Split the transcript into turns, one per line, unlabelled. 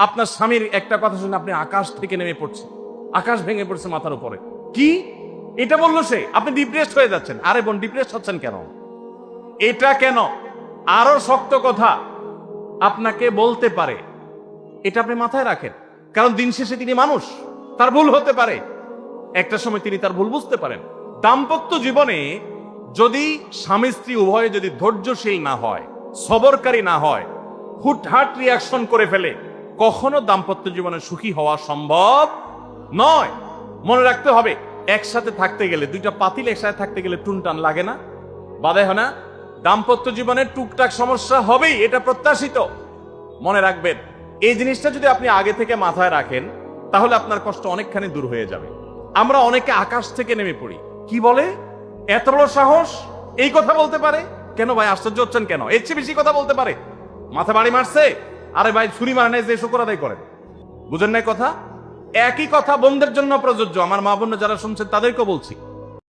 আপনার স্বামীর একটা কথা শুনে আপনি আকাশ থেকে নেমে পড়ছেন, আকাশ ভেঙে পড়ছে মাথার উপরে। কি এটা বললো সে, আপনি ডিপ্রেসড হয়ে যাচ্ছেন। আরে বোন, ডিপ্রেসড হচ্ছেন কেন? এটা কেন? আরো শক্ত কথা আপনাকে বলতে পারে, এটা আপনি মাথায় রাখেন। কারণ দিন শেষে তিনি মানুষ, তার ভুল হতে পারে, একটা সময় তিনি তার ভুল বুঝতে পারেন। দাম্পত্য জীবনে যদি স্বামী স্ত্রী উভয়ে যদি ধৈর্যশীল না হয়, সবরকারী না হয়, হুটহাট রিয়াকশন করে ফেলে, কখনো দাম্পত্য জীবনে সুখী হওয়া সম্ভব নয়। মনে রাখতে হবে, একসাথে থাকতে গেলে, দুইটা পাতিল একসাথে থাকতে গেলে টুনটান লাগে না, বাধে হয় না? দাম্পত্য জীবনে টুকটাক সমস্যা হবেই, এটা প্রত্যাশিত। মনে রাখবেন, এই জিনিসটা যদি আপনি আগে থেকে মাথায় রাখেন, তাহলে আপনার কষ্ট অনেকখানি দূর হয়ে যাবে। আমরা অনেকে আকাশ থেকে নেমে পড়ি। কি বলে? এত বড় সাহস, এই কথা বলতে পারে? কেন ভাই আশ্চর্য হচ্ছেন কেন? এর চেয়ে বেশি কথা বলতে পারে। মাথা বাড়ি মারছে? আরে ভাই, ছুরি মারে নাই যে শুকর আদায় করেন। বুঝেন নাই কথা? একই কথা বোনদের জন্য প্রযোজ্য। আমার মা বোন যারা শুনছেন তাদেরকে বলছি,